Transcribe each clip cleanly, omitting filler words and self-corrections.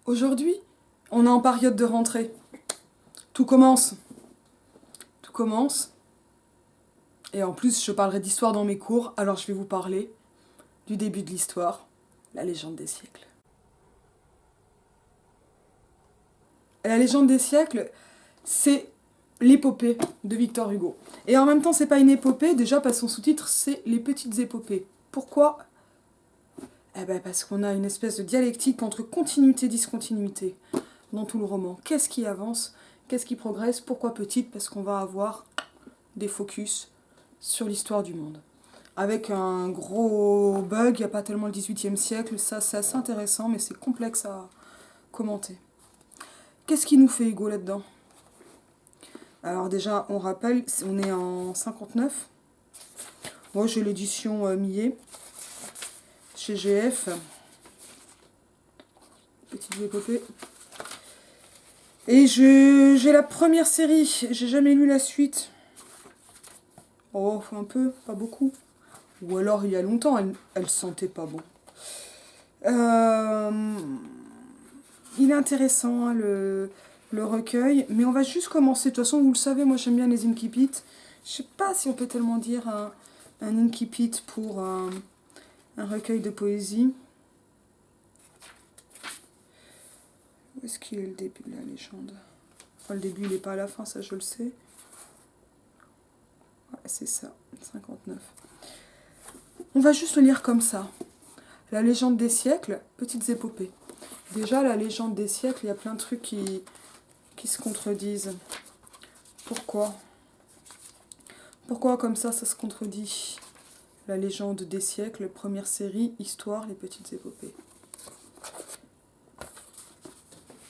Aujourd'hui, on est en période de rentrée. Tout commence. Tout commence. Et en plus, je parlerai d'histoire dans mes cours, alors je vais vous parler du début de l'histoire, la légende des siècles. Et la légende des siècles, c'est l'épopée de Victor Hugo. Et en même temps, c'est pas une épopée, déjà parce que son sous-titre, c'est les petites épopées. Pourquoi ? Eh ben parce qu'on a une espèce de dialectique entre continuité et discontinuité dans tout le roman. Qu'est-ce qui avance ? Qu'est-ce qui progresse ? Pourquoi petite ? Parce qu'on va avoir des focus sur l'histoire du monde. Avec un gros bug, il n'y a pas tellement le XVIIIe siècle, ça c'est assez intéressant, mais c'est complexe à commenter. Qu'est-ce qui nous fait Hugo là-dedans ? Alors déjà, on rappelle, on est en 59. Moi j'ai l'édition Millet, chez GF. Petite épopée. Et j'ai la première série, j'ai jamais lu la suite. Oh, un peu, pas beaucoup. Ou alors il y a longtemps, elle sentait pas bon. Il est intéressant, hein, le recueil, mais on va juste commencer. De toute façon, vous le savez, moi j'aime bien les incipits. Je sais pas si on peut tellement dire un incipit pour un recueil de poésie. Où est-ce qu'il est le début de la légende ? Enfin, le début, il n'est pas à la fin, ça je le sais. Ouais, c'est ça, 59. On va juste le lire comme ça. La légende des siècles, petites épopées. Déjà, la légende des siècles, il y a plein de trucs qui se contredisent. Pourquoi ? Pourquoi comme ça se contredit ? La légende des siècles, première série, histoire, les petites épopées.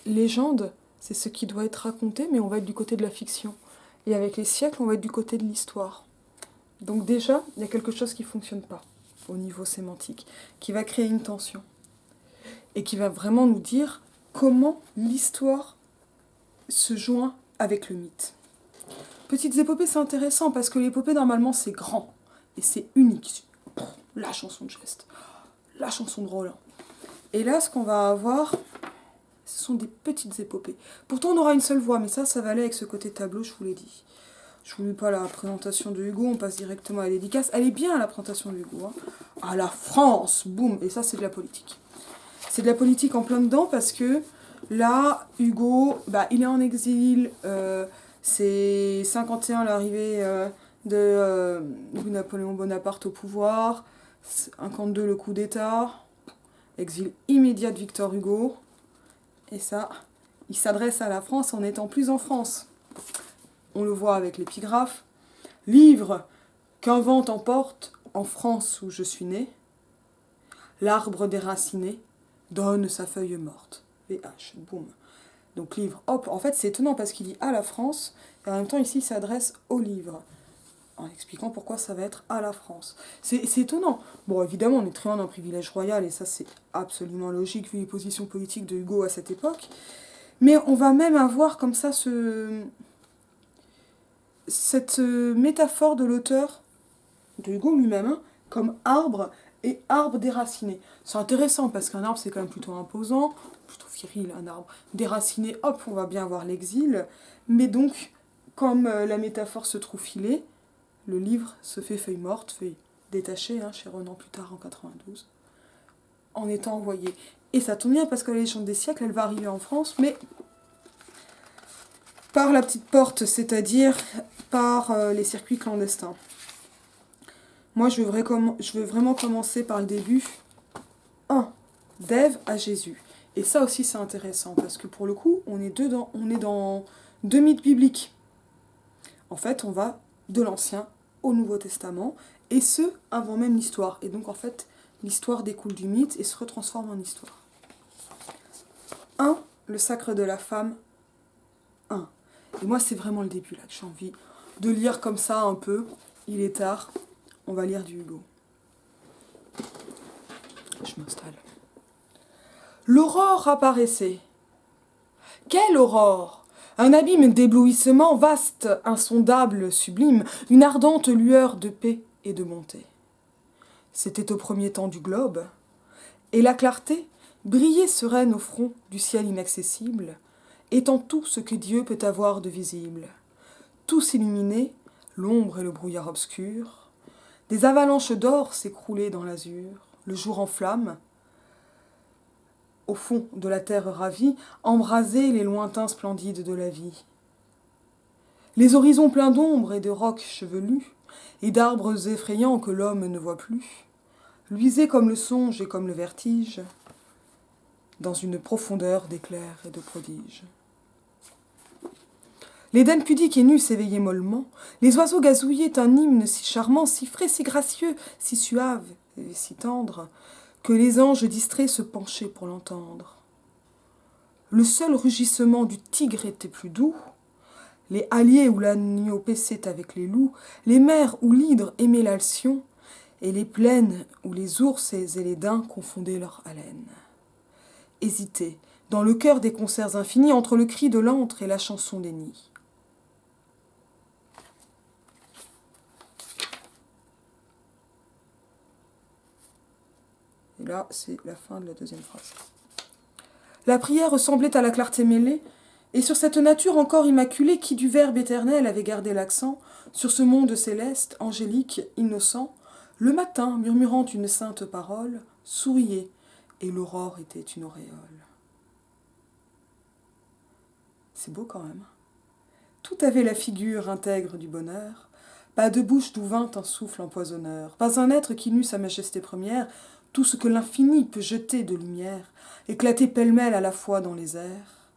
Légende, c'est ce qui doit être raconté, mais on va être du côté de la fiction. Et avec les siècles, on va être du côté de l'histoire. Donc déjà, il y a quelque chose qui ne fonctionne pas au niveau sémantique, qui va créer une tension. Et qui va vraiment nous dire comment l'histoire se joint avec le mythe. Petites épopées, c'est intéressant parce que l'épopée, normalement, c'est grand et c'est unique. La chanson de geste, la chanson de Roland. Et là, ce qu'on va avoir, ce sont des petites épopées. Pourtant, on aura une seule voix, mais ça va aller avec ce côté tableau, je vous l'ai dit. Je vous lis pas la présentation de Hugo, on passe directement à la dédicace. Elle est bien, la présentation de Hugo. Hein. À la France, boum. Et ça, c'est de la politique. C'est de la politique en plein dedans parce que là, Hugo, il est en exil. C'est 51 l'arrivée de Napoléon Bonaparte au pouvoir. 52 le coup d'État. Exil immédiat de Victor Hugo. Et ça, il s'adresse à la France en n'étant plus en France. On le voit avec l'épigraphe. Livre qu'un vent emporte en France où je suis né. L'arbre déraciné donne sa feuille morte. VH, boum. Donc livre, hop, en fait c'est étonnant parce qu'il dit à la France, et en même temps ici il s'adresse au livre, en expliquant pourquoi ça va être à la France. C'est étonnant. Bon, évidemment, on est très loin d'un privilège royal, et ça c'est absolument logique vu les positions politiques de Hugo à cette époque. Mais on va même avoir comme ça cette métaphore de l'auteur, de Hugo lui-même, hein, comme arbre et arbre déraciné. C'est intéressant parce qu'un arbre c'est quand même plutôt imposant, plutôt viril un arbre. Déraciné, hop, on va bien avoir l'exil. Mais donc, comme la métaphore se trouve filée, le livre se fait feuille morte, feuille détachée, hein, chez Renan plus tard en 92, en étant envoyé. Et ça tombe bien parce que la légende des siècles, elle va arriver en France, mais par la petite porte, c'est-à-dire par les circuits clandestins. Moi, je veux vraiment commencer par le début. 1. D'Ève à Jésus. Et ça aussi, c'est intéressant, parce que pour le coup, on est dans deux mythes bibliques. En fait, on va de l'Ancien au Nouveau Testament, et ce, avant même l'histoire. Et donc, en fait, l'histoire découle du mythe et se retransforme en histoire. 1. Le sacre de la femme. 1. Et moi, c'est vraiment le début, là, que j'ai envie de lire comme ça, un peu. Il est tard. On va lire du Hugo. Je m'installe. L'aurore apparaissait. Quelle aurore! Un abîme d'éblouissement vaste, insondable, sublime, une ardente lueur de paix et de bonté. C'était au premier temps du globe, et la clarté Briller sereine au front du ciel inaccessible, étant tout ce que Dieu peut avoir de visible. Tout s'illuminer, l'ombre et le brouillard obscur, des avalanches d'or s'écrouler dans l'azur, le jour en flamme, au fond de la terre ravie, embraser les lointains splendides de la vie. Les horizons pleins d'ombre et de rocs chevelus, et d'arbres effrayants que l'homme ne voit plus, luisaient comme le songe et comme le vertige, dans une profondeur d'éclairs et de prodiges. L'Éden pudique et nu s'éveillait mollement, les oiseaux gazouillaient un hymne si charmant, si frais, si gracieux, si suave et si tendre, que les anges distraits se penchaient pour l'entendre. Le seul rugissement du tigre était plus doux, les halliers où l'agneau paissait avec les loups, les mers où l'hydre aimait l'alcyon, et les plaines où les ours et les daims confondaient leur haleine. Hésitaient, dans le cœur des concerts infinis, entre le cri de l'antre et la chanson des nids. Et là, c'est la fin de la deuxième phrase. La prière ressemblait à la clarté mêlée, et sur cette nature encore immaculée qui du Verbe éternel avait gardé l'accent, sur ce monde céleste, angélique, innocent, le matin, murmurant une sainte parole, souriait, et l'aurore était une auréole. C'est beau quand même. Tout avait la figure intègre du bonheur, pas de bouche d'où vint un souffle empoisonneur, pas un être qui n'eût sa majesté première, tout ce que l'infini peut jeter de lumière, éclater pêle-mêle à la fois dans les airs.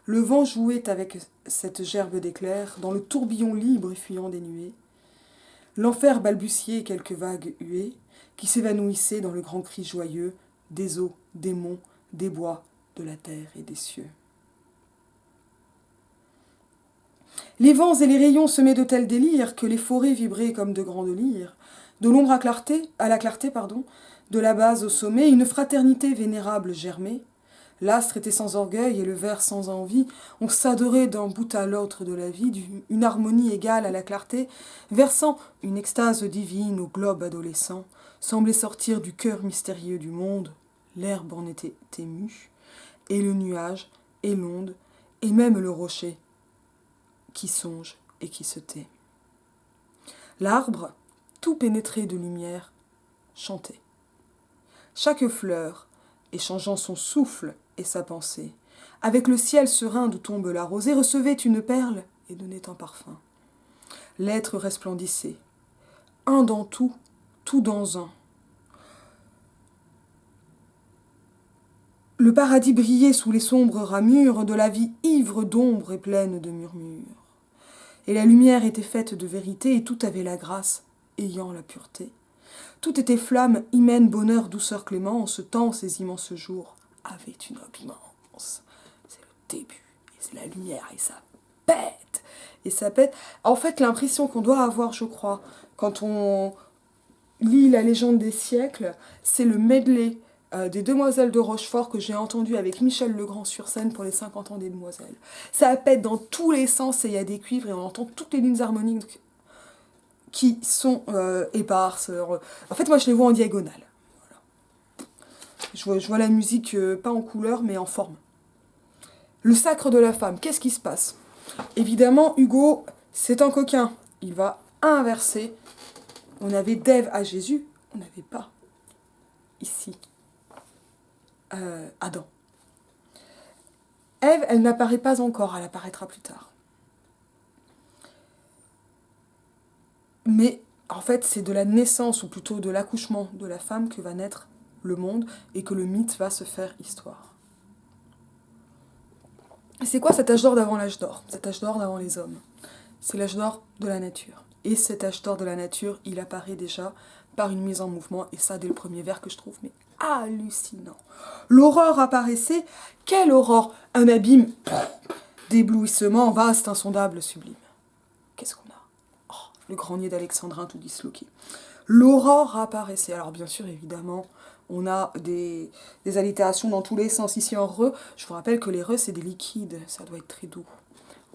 Le vent jouait avec cette gerbe d'éclairs, dans le tourbillon libre et fuyant des nuées. L'enfer balbutiait quelques vagues huées, qui s'évanouissaient dans le grand cri joyeux des eaux, des monts, des bois, de la terre et des cieux. Les vents et les rayons semaient de tels délires que les forêts vibraient comme de grandes lyres. De l'ombre à la clarté, de la base au sommet, une fraternité vénérable germait. L'astre était sans orgueil et le ver sans envie. On s'adorait d'un bout à l'autre de la vie, une harmonie égale à la clarté, versant une extase divine au globe adolescent, semblait sortir du cœur mystérieux du monde. L'herbe en était émue, et le nuage, et l'onde, et même le rocher, qui songe et qui se tait. L'arbre, tout pénétré de lumière, chantait. Chaque fleur, échangeant son souffle et sa pensée, avec le ciel serein d'où tombe la rosée, recevait une perle et donnait un parfum. L'être resplendissait, un dans tout, tout dans un. Le paradis brillait sous les sombres ramures de la vie ivre d'ombre et pleine de murmures. Et la lumière était faite de vérité, et tout avait la grâce, ayant la pureté. Tout était flamme, hymen, bonheur, douceur, clémence, tant ces immenses jours avaient une immense. C'est le début, et c'est la lumière, et ça pète. Et ça pète. En fait, l'impression qu'on doit avoir, je crois, quand on lit La légende des siècles, c'est le medley des Demoiselles de Rochefort que j'ai entendu avec Michel Legrand sur scène pour les 50 ans des Demoiselles. Ça pète dans tous les sens et il y a des cuivres et on entend toutes les lignes harmoniques qui sont éparses. En fait, moi, je les vois en diagonale. Voilà. Je vois la musique pas en couleur, mais en forme. Le sacre de la femme, qu'est-ce qui se passe? Évidemment, Hugo, c'est un coquin. Il va inverser. On avait d'Ève à Jésus, on n'avait pas ici Adam. Ève, elle n'apparaît pas encore, elle apparaîtra plus tard. Mais en fait, c'est de la naissance, ou plutôt de l'accouchement de la femme que va naître le monde et que le mythe va se faire histoire. C'est quoi cet âge d'or d'avant l'âge d'or? Cet âge d'or d'avant les hommes? C'est l'âge d'or de la nature. Et cet âge d'or de la nature, il apparaît déjà par une mise en mouvement, et ça dès le premier vers que je trouve mais hallucinant. L'aurore apparaissait, quelle aurore? Un abîme d'éblouissement vaste, insondable, sublime. Qu'est-ce qu'on a? Oh, le grenier d'Alexandrin tout disloqué. L'aurore apparaissait. Alors bien sûr, évidemment, on a des allitérations dans tous les sens. Ici en re, je vous rappelle que les re, c'est des liquides, ça doit être très doux.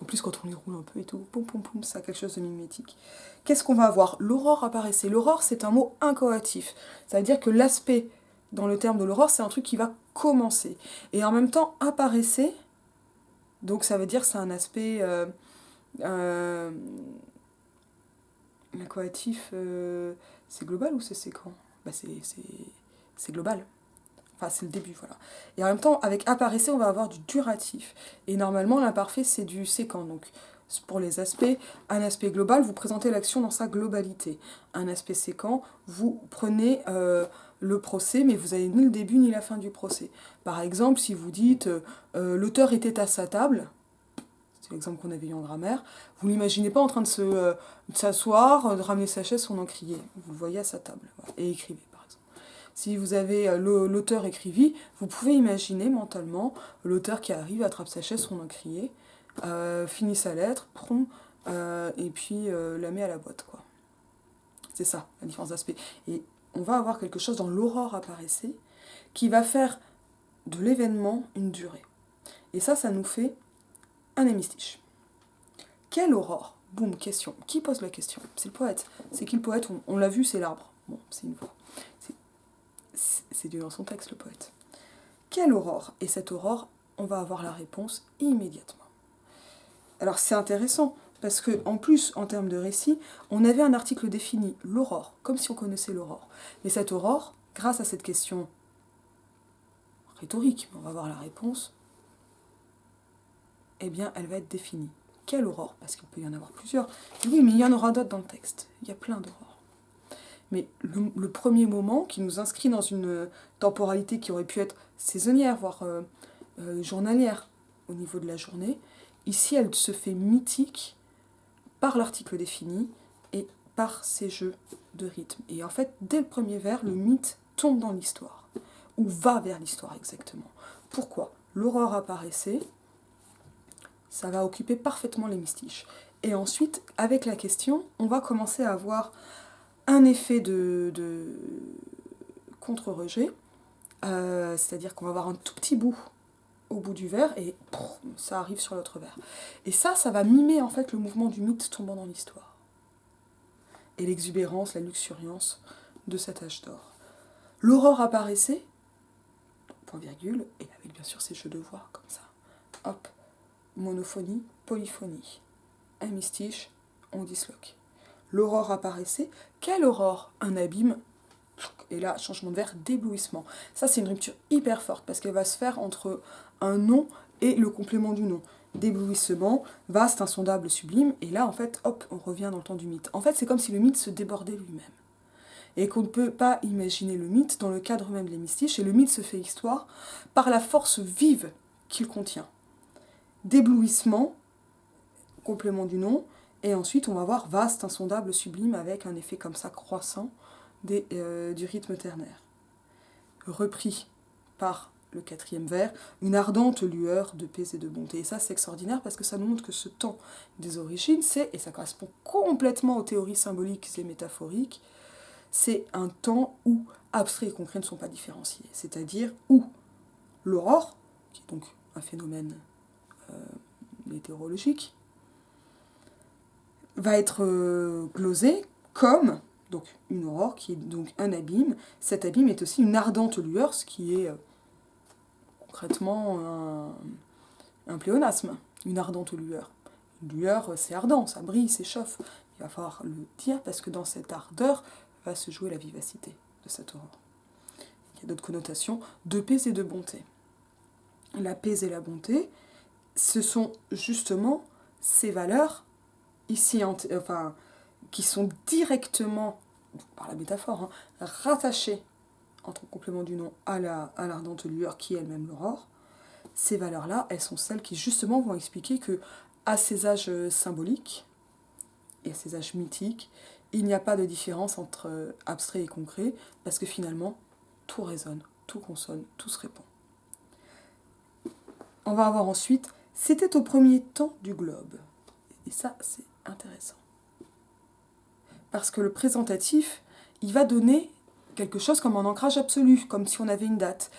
En plus, quand on les roule un peu et tout, poum poum poum, ça a quelque chose de mimétique. Qu'est-ce qu'on va avoir? L'aurore apparaissait. L'aurore, c'est un mot incoatif. Ça veut dire que l'aspect, dans le terme de l'aurore, c'est un truc qui va commencer. Et en même temps, apparaissait, donc ça veut dire que c'est un aspect coactif, c'est global ou c'est séquent? Bah c'est global. Enfin, c'est le début, voilà. Et en même temps, avec apparaissait, on va avoir du duratif. Et normalement, l'imparfait, c'est du séquent. Donc, pour les aspects, un aspect global, vous présentez l'action dans sa globalité. Un aspect séquent, vous prenez le procès, mais vous n'avez ni le début ni la fin du procès. Par exemple, si vous dites l'auteur était à sa table, c'est l'exemple qu'on avait eu en grammaire, vous l'imaginez pas en train de s'asseoir, de ramener sa chaise, son encrier. Vous le voyez à sa table, voilà, et écrivez. Si vous avez l'auteur écrivit, vous pouvez imaginer mentalement l'auteur qui arrive, attrape sa chaise, son encrier, finit sa lettre, prend, et puis la met à la boîte, quoi. C'est ça, la différence d'aspect. Et on va avoir quelque chose dans l'aurore apparaissait qui va faire de l'événement une durée. Et ça nous fait un hémistiche. Quelle aurore? Boum, question. Qui pose la question? C'est le poète. C'est qui le poète? On l'a vu, c'est l'arbre. Bon, c'est une voix. C'est dû dans son texte, le poète. Quelle aurore? Et cette aurore, on va avoir la réponse immédiatement. Alors c'est intéressant, parce que en plus, en termes de récit, on avait un article défini, l'aurore, comme si on connaissait l'aurore. Mais cette aurore, grâce à cette question rhétorique, on va avoir la réponse, eh bien, elle va être définie. Quelle aurore? Parce qu'il peut y en avoir plusieurs. Et oui, mais il y en aura d'autres dans le texte. Il y a plein d'aurores. Mais le premier moment qui nous inscrit dans une temporalité qui aurait pu être saisonnière, voire journalière au niveau de la journée, ici elle se fait mythique par l'article défini et par ces jeux de rythme. Et en fait, dès le premier vers, le mythe tombe dans l'histoire, ou va vers l'histoire exactement. Pourquoi? L'aurore apparaissait, ça va occuper parfaitement les mystiches. Et ensuite, avec la question, on va commencer à avoir un effet de contre-rejet, c'est-à-dire qu'on va avoir un tout petit bout au bout du verre et ça arrive sur l'autre verre. Et ça va mimer en fait le mouvement du mythe tombant dans l'histoire. Et l'exubérance, la luxuriance de cet âge d'or. L'aurore apparaissait, point virgule, et avec bien sûr ces jeux de voix comme ça. Hop, monophonie, polyphonie. Un mystiche, on disloque. L'aurore apparaissait. Quelle aurore? Un abîme. Et là, changement de verre, d'éblouissement. Ça, c'est une rupture hyper forte parce qu'elle va se faire entre un nom et le complément du nom. D'éblouissement, vaste, insondable, sublime. Et là, en fait, hop, on revient dans le temps du mythe. En fait, c'est comme si le mythe se débordait lui-même. Et qu'on ne peut pas imaginer le mythe dans le cadre même des mystiches. Et le mythe se fait histoire par la force vive qu'il contient. D'éblouissement, complément du nom. Et ensuite, on va voir vaste, insondable, sublime, avec un effet comme ça croissant du rythme ternaire. Repris par le quatrième vers, une ardente lueur de paix et de bonté. Et ça, c'est extraordinaire parce que ça nous montre que ce temps des origines, et ça correspond complètement aux théories symboliques et métaphoriques, c'est un temps où abstrait et concret ne sont pas différenciés. C'est-à-dire où l'aurore, qui est donc un phénomène météorologique, va être glosée comme donc une aurore, qui est donc un abîme. Cet abîme est aussi une ardente lueur, ce qui est concrètement un pléonasme, une ardente lueur. Une lueur, c'est ardent, ça brille, s'échauffe. Il va falloir le dire parce que dans cette ardeur va se jouer la vivacité de cette aurore. Il y a d'autres connotations de paix et de bonté. La paix et la bonté, ce sont justement ces valeurs ici, qui sont directement, par la métaphore, rattachées entre complément du nom à l'ardente lueur qui est elle-même l'aurore. Ces valeurs-là, elles sont celles qui justement vont expliquer que à ces âges symboliques et à ces âges mythiques, il n'y a pas de différence entre abstrait et concret, parce que finalement, tout résonne, tout consonne, tout se répond. On va avoir ensuite, c'était au premier temps du globe. Et ça, c'est intéressant. Parce que le présentatif, il va donner quelque chose comme un ancrage absolu, comme si on avait une date.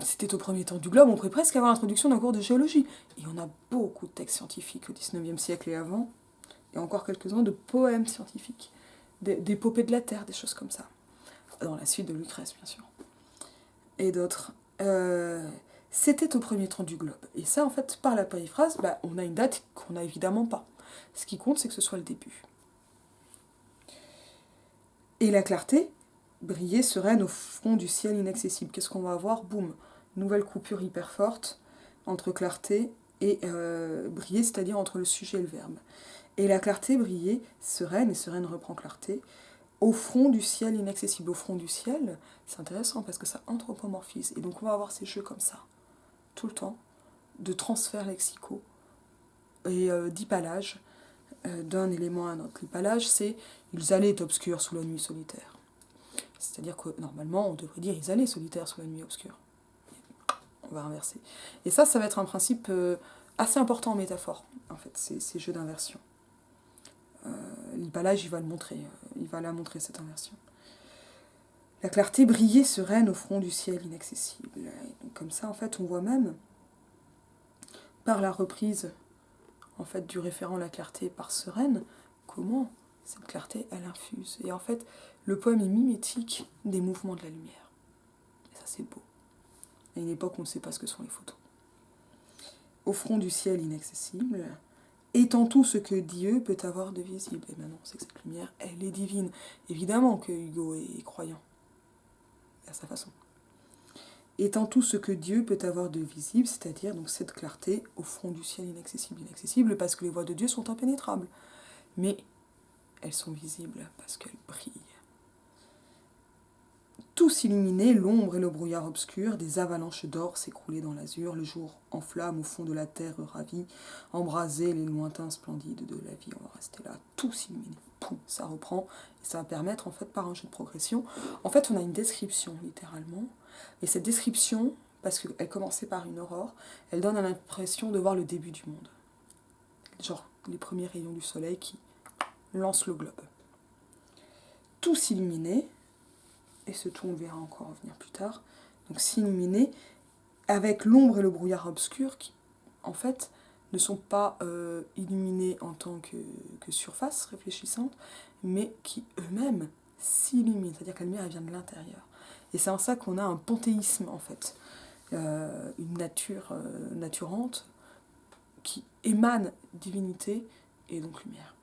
C'était au premier temps du globe, on pourrait presque avoir l'introduction d'un cours de géologie. Et on a beaucoup de textes scientifiques au XIXe siècle et avant, et encore quelques-uns de poèmes scientifiques, d'épopées de la Terre, des choses comme ça. Dans la suite de Lucrèce, bien sûr. Et d'autres. c'était au premier temps du globe. Et ça, en fait, par la périphrase, on a une date qu'on n'a évidemment pas. Ce qui compte, c'est que ce soit le début. Et la clarté brillait sereine au fond du ciel inaccessible. Qu'est-ce qu'on va avoir? Boum, nouvelle coupure hyper forte entre clarté et briller, c'est-à-dire entre le sujet et le verbe. Et la clarté brillait sereine, et sereine reprend clarté, au front du ciel inaccessible. Au front du ciel, c'est intéressant parce que ça anthropomorphise. Et donc on va avoir ces jeux comme ça, tout le temps, de transferts lexicaux et d'hypalage d'un élément à un autre. L'hypalage, c'est « ils allaient obscurs sous la nuit solitaire ». C'est-à-dire que normalement, on devrait dire « ils allaient solitaires sous la nuit obscure ». On va inverser. Et ça va être un principe assez important en métaphore, en fait, ces jeux d'inversion. L'hypalage, il va le montrer, il va la montrer, cette inversion. La clarté brillait sereine au front du ciel inaccessible. Et donc, comme ça, en fait, on voit même, par la reprise en fait, du référent la clarté par sereine, comment cette clarté, elle infuse. Et en fait, le poème est mimétique des mouvements de la lumière. Et ça, c'est beau. À une époque, on ne sait pas ce que sont les photos. Au front du ciel inaccessible, étant tout ce que Dieu peut avoir de visible. Et maintenant, on sait que cette lumière, elle est divine. Évidemment que Hugo est croyant, à sa façon. Étant tout ce que Dieu peut avoir de visible, c'est-à-dire donc cette clarté au fond du ciel inaccessible. Inaccessible parce que les voies de Dieu sont impénétrables. Mais elles sont visibles parce qu'elles brillent. Tout s'illuminait, l'ombre et le brouillard obscur, des avalanches d'or s'écroulaient dans l'azur, le jour en flamme au fond de la terre ravie, embrasait les lointains splendides de la vie. On va rester là, tout s'illuminait. Poum, ça reprend, et ça va permettre, en fait, par un jeu de progression, en fait, on a une description, littéralement, et cette description, parce qu'elle commençait par une aurore, elle donne l'impression de voir le début du monde. Genre, les premiers rayons du soleil qui lancent le globe. Tout s'illuminait, et ce tout on le verra encore revenir plus tard, donc s'illuminer avec l'ombre et le brouillard obscur qui, en fait, ne sont pas illuminés en tant que surface réfléchissante, mais qui eux-mêmes s'illuminent, c'est-à-dire que la lumière elle vient de l'intérieur. Et c'est en ça qu'on a un panthéisme, en fait, une nature naturante qui émane divinité et donc lumière.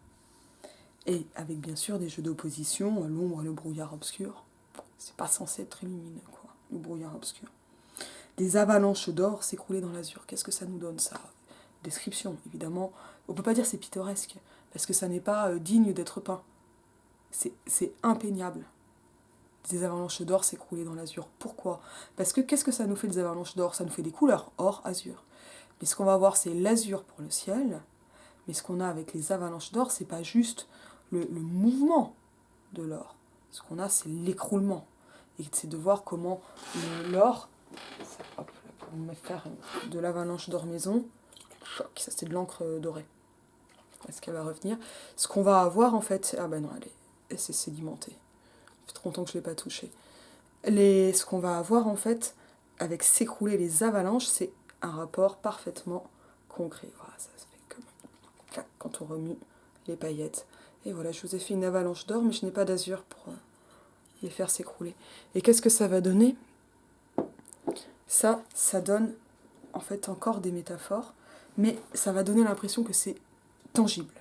Et avec bien sûr des jeux d'opposition, l'ombre et le brouillard obscur. C'est pas censé être lumineux, quoi, le brouillard obscur. Des avalanches d'or s'écroulaient dans l'azur. Qu'est-ce que ça nous donne, ça? Description, évidemment. On peut pas dire c'est pittoresque, parce que ça n'est pas digne d'être peint. C'est impeignable. Des avalanches d'or s'écroulaient dans l'azur. Pourquoi? Parce que qu'est-ce que ça nous fait des avalanches d'or? Ça nous fait des couleurs, or, azur. Mais ce qu'on va voir, c'est l'azur pour le ciel, mais ce qu'on a avec les avalanches d'or, c'est pas juste le mouvement de l'or. Ce qu'on a, c'est l'écroulement. Et c'est de voir comment l'or, hop, pour me faire de l'avalanche d'or maison, choc, ça c'est de l'encre dorée. Est-ce qu'elle va revenir? Ce qu'on va avoir en fait, ah ben non, elle s'est sédimentée. Ça fait trop longtemps que je ne l'ai pas touchée. Ce qu'on va avoir en fait, avec s'écrouler les avalanches, c'est un rapport parfaitement concret. Voilà, ça se fait comme quand on remue les paillettes. Et voilà, je vous ai fait une avalanche d'or, mais je n'ai pas d'azur pour les faire s'écrouler. Et qu'est-ce que ça va donner? Ça donne en fait encore des métaphores, mais ça va donner l'impression que c'est tangible,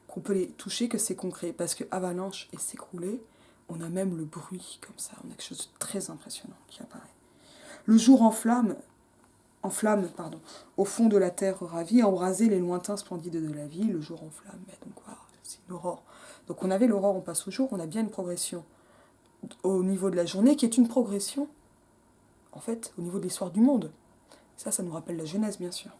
qu'on peut les toucher, que c'est concret, parce que avalanche et s'écrouler, on a même le bruit comme ça, on a quelque chose de très impressionnant qui apparaît. Le jour en flamme, au fond de la terre ravie, embraser les lointains splendides de la vie, le jour en flamme, donc voilà, c'est l'aurore. Donc on avait l'aurore, on passe au jour, on a bien une progression au niveau de la journée, qui est une progression, en fait, au niveau de l'histoire du monde. Ça nous rappelle la Genèse, bien sûr.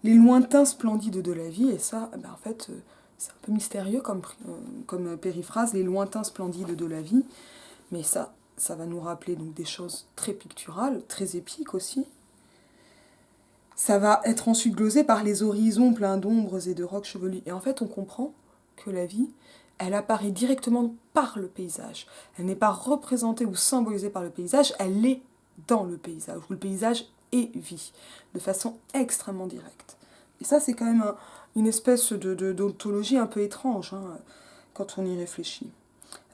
Les lointains splendides de la vie, et ça, en fait, c'est un peu mystérieux comme périphrase, les lointains splendides de la vie, mais ça va nous rappeler donc des choses très picturales, très épiques aussi. Ça va être ensuite glosé par les horizons pleins d'ombres et de rocs chevelus. Et en fait, on comprend que la vie, elle apparaît directement par le paysage. Elle n'est pas représentée ou symbolisée par le paysage, elle est dans le paysage, où le paysage est vie, de façon extrêmement directe. Et ça, c'est quand même une espèce d'ontologie un peu étrange, hein, quand on y réfléchit.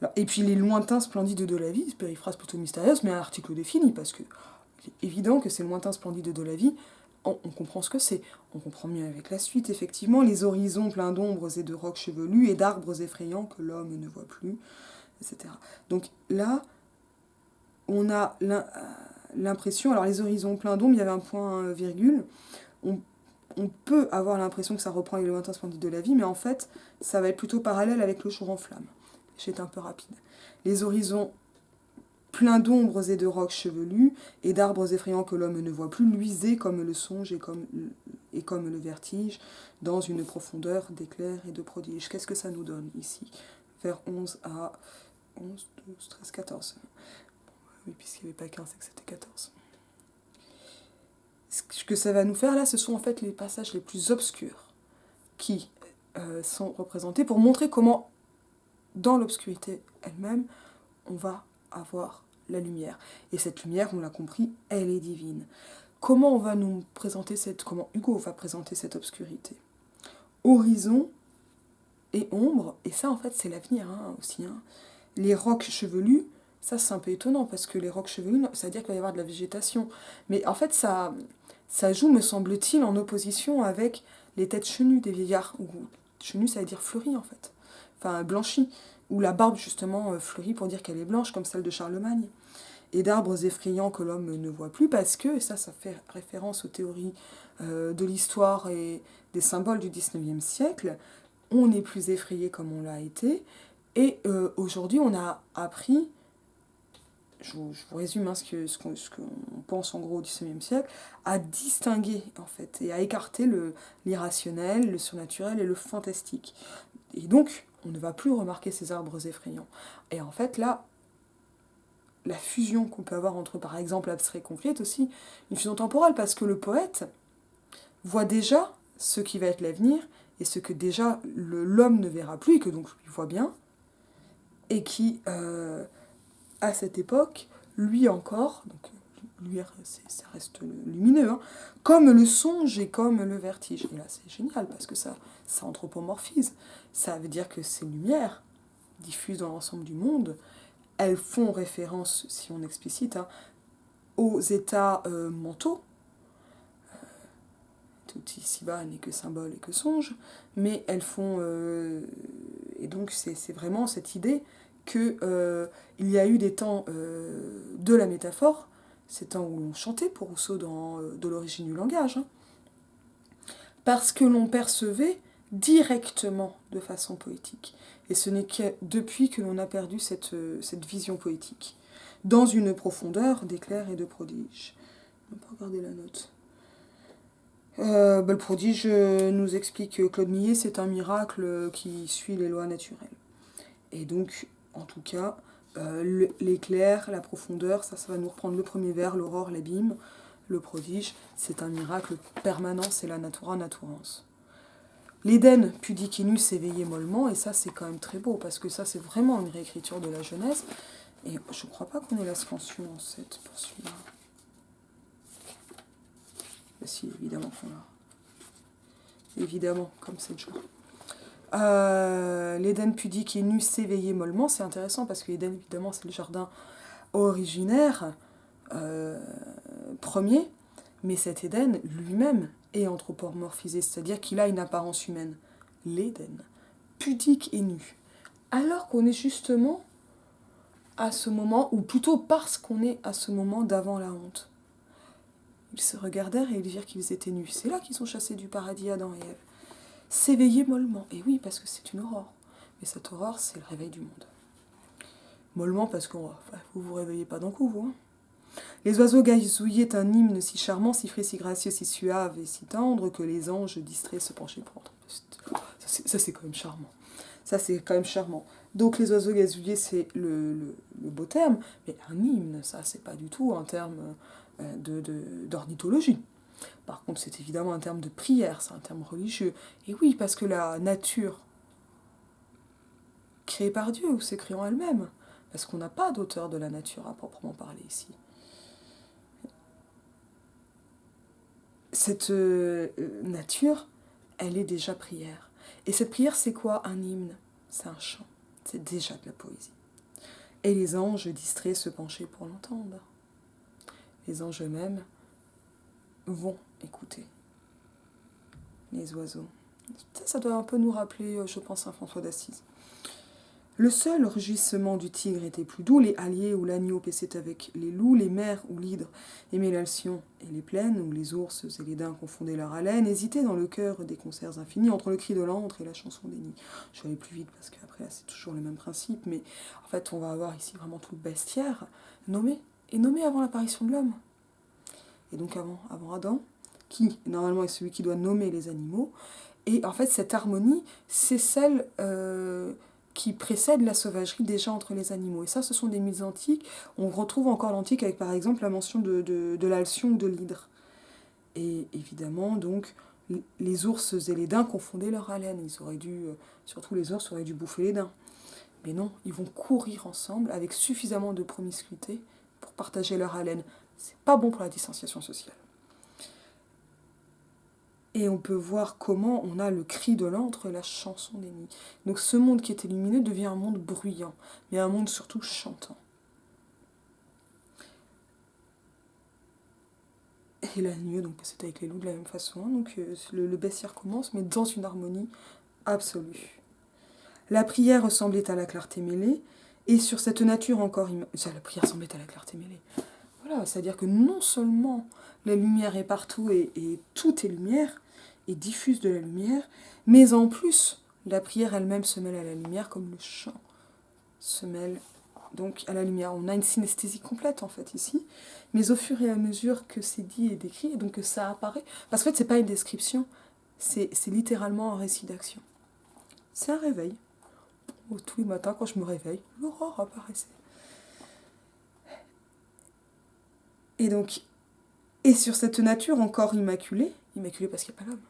Alors, et puis les lointains splendides de la vie, c'est périphrase plutôt mystérieuse, mais un article défini, parce que il est évident que ces lointains splendides de la vie, on comprend ce que c'est. On comprend mieux avec la suite, effectivement, les horizons pleins d'ombres et de rocs chevelus et d'arbres effrayants que l'homme ne voit plus, etc. Donc là, on a l'impression, alors les horizons pleins d'ombres, il y avait un point virgule, on, on peut avoir l'impression que ça reprend les lointains splendides de la vie, mais en fait, ça va être plutôt parallèle avec le jour en flamme. J'étais un peu rapide. Les horizons pleins d'ombres et de rocs chevelus, et d'arbres effrayants que l'homme ne voit plus, luisaient comme le songe et comme le vertige, dans une profondeur d'éclairs et de prodiges. Qu'est-ce que ça nous donne ici? Vers 11 à 11, 12, 13, 14. Oui, puisqu'il n'y avait pas 15, c'est que c'était 14. Ce que ça va nous faire là, ce sont en fait les passages les plus obscurs qui sont représentés pour montrer comment, dans l'obscurité elle-même, on va avoir la lumière. Et cette lumière, on l'a compris, elle est divine. Comment on va nous présenter comment Hugo va présenter cette obscurité? Horizon et ombre, et ça en fait c'est l'avenir aussi. Les rocs chevelus, ça c'est un peu étonnant parce que les rocs chevelus, ça veut dire qu'il va y avoir de la végétation. Mais en fait ça joue, me semble-t-il, en opposition avec les têtes chenues des vieillards. Ou chenues ça veut dire fleuries en fait. Enfin blanchies. Ou la barbe justement fleurie pour dire qu'elle est blanche comme celle de Charlemagne. Et d'arbres effrayants que l'homme ne voit plus parce que, et ça fait référence aux théories de l'histoire et des symboles du 19e siècle, on n'est plus effrayé comme on l'a été. Et aujourd'hui, on a appris, je vous résume ce qu'on pense en gros au XIXe siècle, à distinguer en fait et à écarter l'irrationnel, le surnaturel et le fantastique. Et donc, on ne va plus remarquer ces arbres effrayants. Et en fait, là, la fusion qu'on peut avoir entre, par exemple, abstrait et concret est aussi une fusion temporelle, parce que le poète voit déjà ce qui va être l'avenir, et ce que déjà l'homme ne verra plus, et que donc lui voit bien, et qui, à cette époque, lui encore, donc lui, ça reste lumineux, comme le songe et comme le vertige. Et là, c'est génial, parce que ça anthropomorphise. Ça veut dire que ces lumières, diffuses dans l'ensemble du monde, elles font référence, si on explicite, aux états mentaux. Tout ici-bas n'est que symbole et que songe, mais elles font... et donc c'est vraiment cette idée qu'il y a eu des temps de la métaphore, ces temps où l'on chantait pour Rousseau dans De l'origine du langage, parce que l'on percevait directement de façon poétique. Et ce n'est que depuis que l'on a perdu cette vision poétique, dans une profondeur d'éclairs et de prodiges. On va pas regarder la note. Le prodige nous explique que Claude Millet, c'est un miracle qui suit les lois naturelles. Et donc, en tout cas, l'éclair, la profondeur, ça va nous reprendre le premier vers, l'aurore, l'abîme. Le prodige, c'est un miracle permanent, c'est la natura naturans. L'Éden pudique et nu s'éveillait mollement, et ça c'est quand même très beau, parce que ça c'est vraiment une réécriture de la Genèse, et je crois pas qu'on ait la scansion en 7 pour celui-là. Ben, si, évidemment qu'on l'a. Évidemment, comme 7 jours. L'Éden pudique et nu s'éveillait mollement, c'est intéressant, parce que l'Éden évidemment c'est le jardin originaire, premier, mais cet Éden lui-même est anthropomorphisé, c'est-à-dire qu'il a une apparence humaine. L'Éden, pudique et nu. Alors qu'on est justement à ce moment, ou plutôt parce qu'on est à ce moment d'avant la honte. Ils se regardèrent et ils dirent qu'ils étaient nus. C'est là qu'ils sont chassés du paradis, Adam et Ève. S'éveiller mollement. Et oui, parce que c'est une aurore. Mais cette aurore, c'est le réveil du monde. Mollement parce que vous vous réveillez pas d'un coup, vous. Les oiseaux gazouillaient un hymne si charmant, si frais, si gracieux, si suave et si tendre que les anges distraits se penchaient pour entendre. Ça, c'est quand même charmant. Ça, c'est quand même charmant. Donc, les oiseaux gazouillés, c'est le beau terme, mais un hymne, ça, c'est pas du tout un terme d'ornithologie. Par contre, c'est évidemment un terme de prière, c'est un terme religieux. Et oui, parce que la nature, créée par Dieu, ou s'écrit en elle-même, parce qu'on n'a pas d'auteur de la nature à proprement parler ici. Cette nature, elle est déjà prière. Et cette prière, c'est quoi un hymne? C'est un chant. C'est déjà de la poésie. Et les anges distraits se penchaient pour l'entendre. Les anges eux-mêmes vont écouter les oiseaux. Ça doit un peu nous rappeler, je pense, Saint François d'Assise. Le seul rugissement du tigre était plus doux, les halliers où l'agneau paissait avec les loups, les mers où l'hydre aimait l'alcyon et les plaines, où les ours et les daims confondaient leur haleine, hésitaient dans le cœur des concerts infinis entre le cri de l'antre et la chanson des nids. Je vais aller plus vite parce qu'après c'est toujours le même principe, mais en fait on va avoir ici vraiment tout le bestiaire nommé, et nommé avant l'apparition de l'homme. Et donc avant Adam, qui normalement est celui qui doit nommer les animaux, et en fait cette harmonie, c'est celle qui précède la sauvagerie déjà entre les animaux. Et ça, ce sont des mythes antiques. On retrouve encore l'antique avec, par exemple, la mention de l'alcyon ou de l'hydre. Et évidemment, donc, les ours et les daims confondaient leur haleine. Ils auraient dû, surtout les ours, auraient dû bouffer les daims. Mais non, ils vont courir ensemble avec suffisamment de promiscuité pour partager leur haleine. C'est pas bon pour la distanciation sociale. Et on peut voir comment on a le cri de l'antre et la chanson des nids. Donc ce monde qui était lumineux devient un monde bruyant, mais un monde surtout chantant. Et la nuit, donc c'est avec les loups de la même façon. Donc le bestiaire commence, mais dans une harmonie absolue. La prière ressemblait à la clarté mêlée, et sur cette nature encore... La prière semblait à la clarté mêlée. Voilà, c'est-à-dire que non seulement la lumière est partout et tout est lumière, et diffuse de la lumière, mais en plus, la prière elle-même se mêle à la lumière, comme le chant se mêle donc à la lumière. On a une synesthésie complète en fait ici, mais au fur et à mesure que c'est dit et décrit, et donc que ça apparaît, parce qu'en fait c'est pas une description, c'est littéralement un récit d'action. C'est un réveil. Tous les matins quand je me réveille, l'aurore apparaissait. Et donc, et sur cette nature encore immaculée parce qu'il n'y a pas l'homme,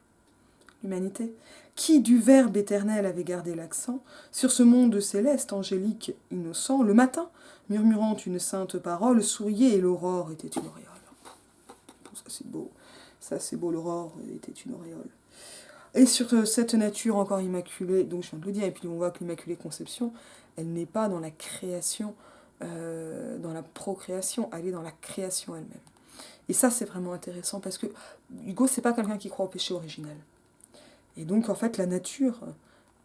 l'humanité, qui du Verbe éternel avait gardé l'accent, sur ce monde céleste, angélique, innocent, le matin, murmurant une sainte parole, souriait et l'aurore était une auréole. Ça c'est beau, l'aurore était une auréole. Et sur cette nature encore immaculée, donc je viens de le dire, et puis on voit que l'Immaculée Conception, elle n'est pas dans la création, dans la procréation, elle est dans la création elle-même. Et ça c'est vraiment intéressant parce que Hugo c'est pas quelqu'un qui croit au péché originel. Et donc en fait la nature,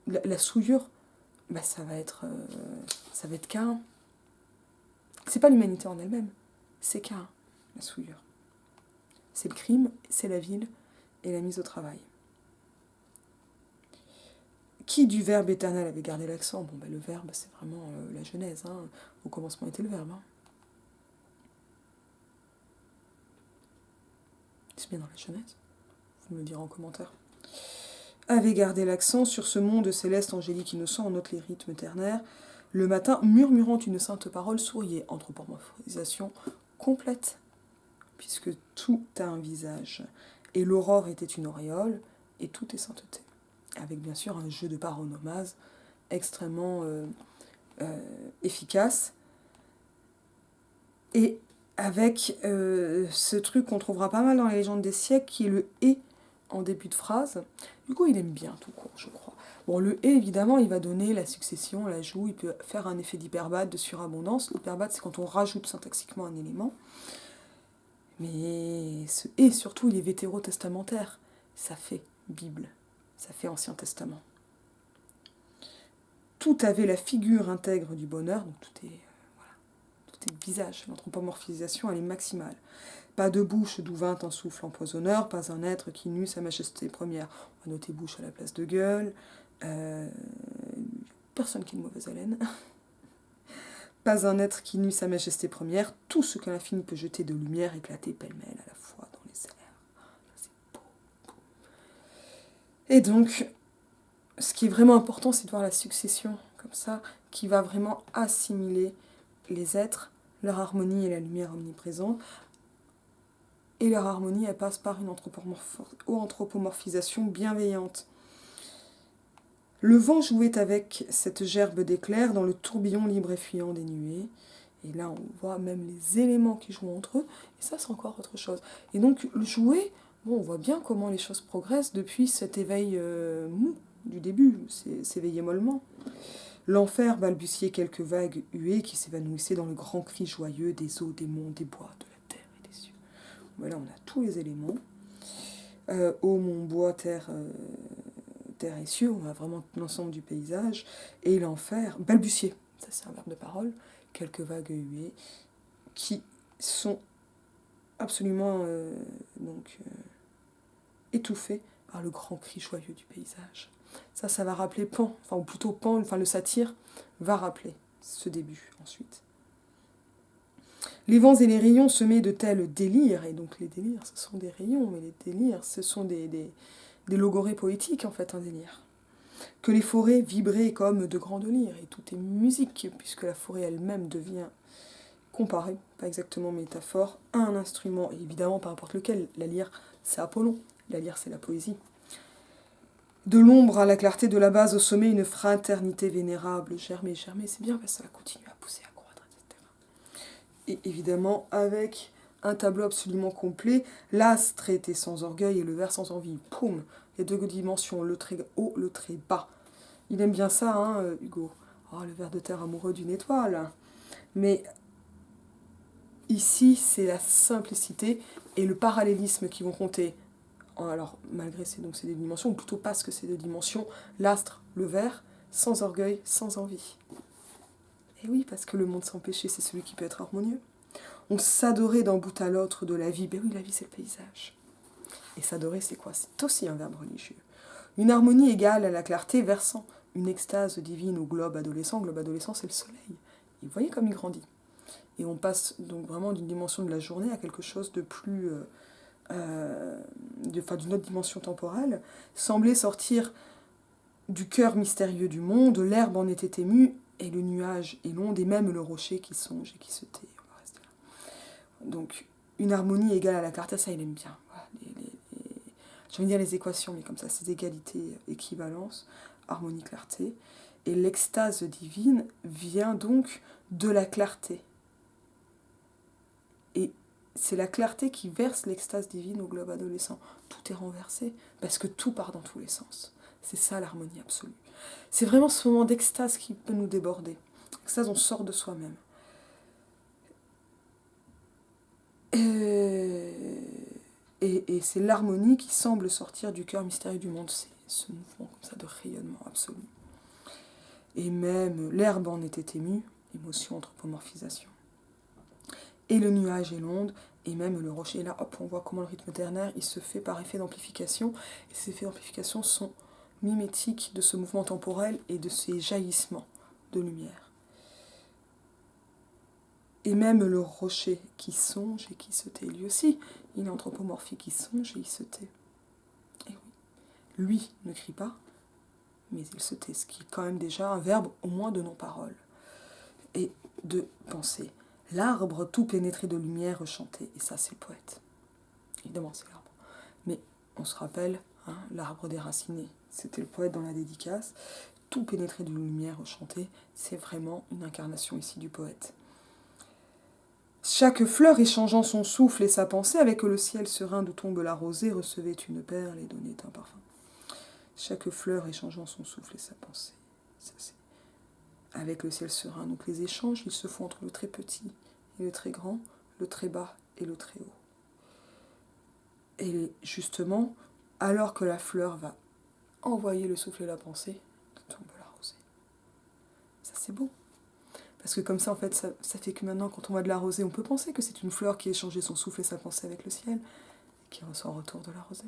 la souillure, bah, ça va être Caïn. C'est pas l'humanité en elle-même, c'est Caïn, la souillure. C'est le crime, c'est la ville et la mise au travail. Qui du Verbe éternel avait gardé l'accent? Bon, bah, le Verbe, c'est vraiment la Genèse. Hein. Au commencement était le Verbe. Hein. C'est bien dans la Genèse. Vous me le direz en commentaire. Avait gardé l'accent sur ce monde céleste, angélique, innocent, on note les rythmes ternaires. Le matin, murmurant une sainte parole, souriait. Anthropomorphisation complète, puisque tout a un visage. Et l'aurore était une auréole, et tout est sainteté. Avec bien sûr un jeu de paronomase extrêmement efficace. Et avec ce truc qu'on trouvera pas mal dans les légendes des siècles, qui est le « et » en début de phrase. Du coup, il aime bien tout court, je crois. Bon, le « et », évidemment, il va donner la succession, l'ajout, il peut faire un effet d'hyperbate, de surabondance. L'hyperbate, c'est quand on rajoute syntaxiquement un élément. Mais ce « et », surtout, il est vétérotestamentaire. Ça fait Bible. Ça fait Ancien Testament. Tout avait la figure intègre du bonheur, donc tout est visage. L'anthropomorphisation, elle est maximale. Pas de bouche d'où vint un souffle empoisonneur, pas un être qui n'eût sa majesté première. On va noter bouche à la place de gueule. Personne qui ait une mauvaise haleine. Pas un être qui n'eût sa majesté première. Tout ce que l'infini peut jeter de lumière éclatait pêle-mêle à la fois dans les airs. C'est beau. Et donc, ce qui est vraiment important, c'est de voir la succession comme ça, qui va vraiment assimiler les êtres, leur harmonie et la lumière omniprésente. Et leur harmonie, elle passe par une anthropomorphisation bienveillante. Le vent jouait avec cette gerbe d'éclairs dans le tourbillon libre et fuyant des nuées. Et là, on voit même les éléments qui jouent entre eux. Et ça, c'est encore autre chose. Et donc, le jouer, bon, on voit bien comment les choses progressent depuis cet éveil mou du début, s'éveiller mollement. L'enfer balbutiait quelques vagues huées qui s'évanouissaient dans le grand cri joyeux des eaux, des monts, des bois, de la terre et des cieux. Voilà, on a tous les éléments. Eau, mont, bois, terre, terre et cieux, on a vraiment l'ensemble du paysage. Et l'enfer, balbutier, ça c'est un verbe de parole, quelques vagues huées qui sont absolument étouffées par le grand cri joyeux du paysage. Ça va rappeler Pan, ou plutôt Pan, le satyre, va rappeler ce début ensuite. Les vents et les rayons semaient de tels délires, et donc les délires, ce sont des rayons, mais les délires, ce sont des logorées poétiques, en fait, un délire. Que les forêts vibraient comme de grandes lyres, et tout est musique, puisque la forêt elle-même devient comparée, pas exactement métaphore, à un instrument, et évidemment pas n'importe lequel. La lyre, c'est Apollon, la lyre, c'est la poésie. De l'ombre à la clarté, de la base au sommet, une fraternité vénérable. Germer, germer, c'est bien parce que ça va continuer à pousser, à croître, etc. Et évidemment, avec un tableau absolument complet, l'astre était sans orgueil et le vers sans envie. Poum, les deux dimensions, le trait haut, le trait bas. Il aime bien ça, hein, Hugo. Oh, le ver de terre amoureux d'une étoile. Mais ici, c'est la simplicité et le parallélisme qui vont compter. Alors, malgré ces deux dimensions, ou plutôt parce que ces deux dimensions, l'astre, le ver, sans orgueil, sans envie. Et oui, parce que le monde sans péché, c'est celui qui peut être harmonieux. On s'adorait d'un bout à l'autre de la vie. Ben oui, la vie, c'est le paysage. Et s'adorer, c'est quoi? C'est aussi un verbe religieux. Une harmonie égale à la clarté versant une extase divine au globe adolescent. Globe adolescent, c'est le soleil. Et vous voyez comme il grandit. Et on passe donc vraiment d'une dimension de la journée à quelque chose de plus... d'une autre dimension temporelle, semblait sortir du cœur mystérieux du monde, l'herbe en était émue, et le nuage et l'onde, et même le rocher qui songe et qui se tait. On va rester là. Donc, une harmonie égale à la clarté, ça il aime bien. Voilà, je vais dire les équations, mais comme ça, ces égalités, équivalence, harmonie, clarté. Et l'extase divine vient donc de la clarté. Et c'est la clarté qui verse l'extase divine au globe adolescent. Tout est renversé, parce que tout part dans tous les sens. C'est ça l'harmonie absolue. C'est vraiment ce moment d'extase qui peut nous déborder. Extase, on sort de soi-même. Et c'est l'harmonie qui semble sortir du cœur mystérieux du monde. C'est ce mouvement comme ça de rayonnement absolu. Et même l'herbe en était émue, émotion, anthropomorphisation. Et le nuage et l'onde, et même le rocher. Et là, hop, on voit comment le rythme ternaire, il se fait par effet d'amplification. Et ces effets d'amplification sont mimétiques de ce mouvement temporel et de ces jaillissements de lumière. Et même le rocher qui songe et qui se tait, lui aussi, il est anthropomorphique, il songe et il se tait. Et oui, lui ne crie pas, mais il se tait, ce qui est quand même déjà un verbe au moins de non-parole. Et de penser. L'arbre tout pénétré de lumière chantait, et ça c'est le poète. Évidemment c'est l'arbre. Mais on se rappelle, hein, l'arbre déraciné, c'était le poète dans la dédicace. Tout pénétré de lumière chantait, c'est vraiment une incarnation ici du poète. Chaque fleur échangeant son souffle et sa pensée avec le ciel serein d'où tombe la rosée recevait une perle et donnait un parfum. Chaque fleur échangeant son souffle et sa pensée. Ça, c'est avec le ciel serein. Donc les échanges, ils se font entre le très petit et le très grand, le très bas et le très haut. Et justement, alors que la fleur va envoyer le souffle et la pensée, tombe la rosée. Ça c'est beau. Parce que comme ça, en fait, ça fait que maintenant, quand on voit de la rosée, on peut penser que c'est une fleur qui a échangé son souffle et sa pensée avec le ciel, et qui reçoit en retour de la rosée.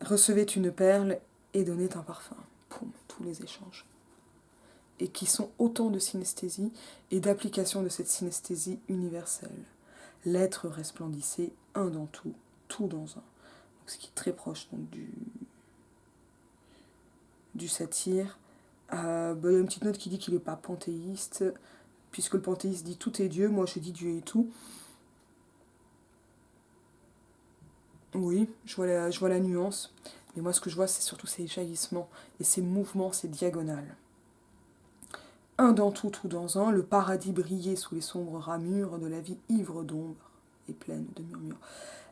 Recevait une perle et donnait un parfum. Poum, tous les échanges. Et qui sont autant de synesthésie et d'application de cette synesthésie universelle. L'être resplendissait, un dans tout, tout dans un. Donc, ce qui est très proche donc, du satyre. Il y a une petite note qui dit qu'il n'est pas panthéiste, puisque le panthéiste dit tout est Dieu, moi je dis Dieu est tout. Oui, je vois la nuance, mais moi ce que je vois c'est surtout ces jaillissements et ces mouvements, ces diagonales. Un dans tout, tout dans un, le paradis brillait sous les sombres ramures de la vie ivre d'ombre et pleine de murmures.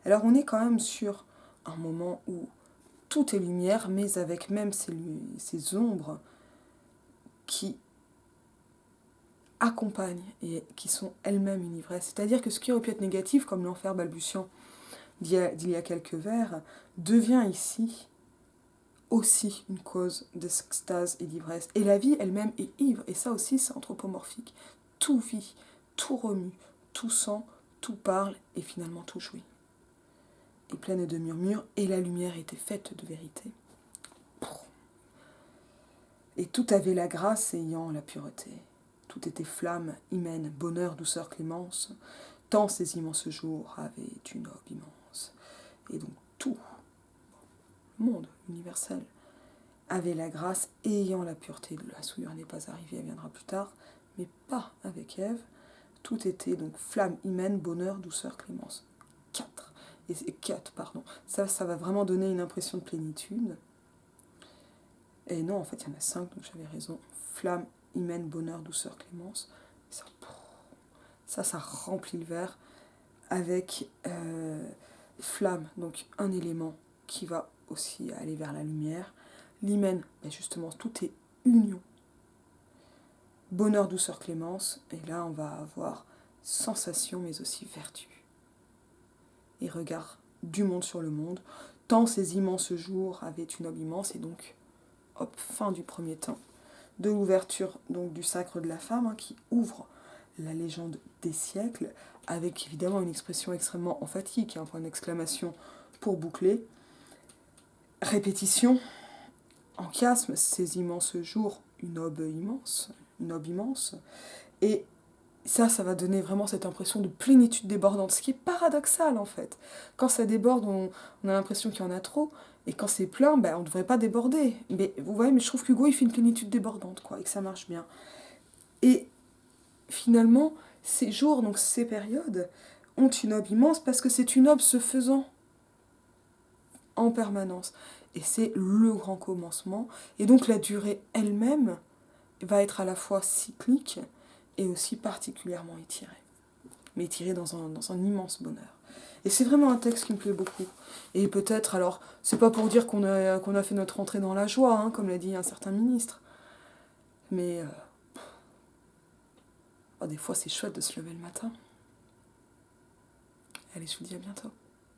Alors on est quand même sur un moment où tout est lumière, mais avec même ces ombres qui accompagnent et qui sont elles-mêmes une ivresse. C'est-à-dire que ce qui aurait pu être négatif, comme l'enfer balbutiant d'il y a quelques vers, devient ici aussi une cause d'extase et d'ivresse. Et la vie elle-même est ivre, et ça aussi c'est anthropomorphique. Tout vit, tout remue, tout sent, tout parle, et finalement tout jouit. Et pleine de murmures, et la lumière était faite de vérité. Et tout avait la grâce ayant la pureté. Tout était flamme, hymen, bonheur, douceur, clémence. Tant ces immenses jours avaient une aube immense. Et donc tout le monde universel avait la grâce ayant la pureté. La souillure n'est pas arrivée, elle viendra plus tard, mais pas avec Ève. Tout était donc flamme, hymen, bonheur, douceur, clémence. 4. Et c'est 4, pardon. Ça va vraiment donner une impression de plénitude. Et non, en fait, il y en a 5, donc j'avais raison. Flamme, hymen, bonheur, douceur, clémence. Ça remplit le verre avec flamme, donc un élément qui va aussi aller vers la lumière. L'hymen, ben justement, tout est union. Bonheur, douceur, clémence. Et là, on va avoir sensation, mais aussi vertu. Et regard du monde sur le monde. Tant ces immenses jours avaient une aube immense, et donc, hop, fin du premier temps, de l'ouverture donc du sacre de la femme, hein, qui ouvre la légende des siècles, avec évidemment une expression extrêmement emphatique, un point d'exclamation pour boucler. Répétition, en chiasme, ces immenses jours, une aube immense, et ça va donner vraiment cette impression de plénitude débordante, ce qui est paradoxal en fait. Quand ça déborde, on a l'impression qu'il y en a trop, et quand c'est plein, ben, on ne devrait pas déborder. Mais vous voyez, mais je trouve qu'Hugo, il fait une plénitude débordante, quoi, et que ça marche bien. Et finalement, ces jours, donc ces périodes, ont une aube immense parce que c'est une aube se faisant en permanence. Et c'est le grand commencement. Et donc la durée elle-même va être à la fois cyclique et aussi particulièrement étirée. Mais étirée dans un immense bonheur. Et c'est vraiment un texte qui me plaît beaucoup. Et peut-être, alors, c'est pas pour dire qu'on a fait notre entrée dans la joie, hein, comme l'a dit un certain ministre. Mais des fois, c'est chouette de se lever le matin. Allez, je vous dis à bientôt.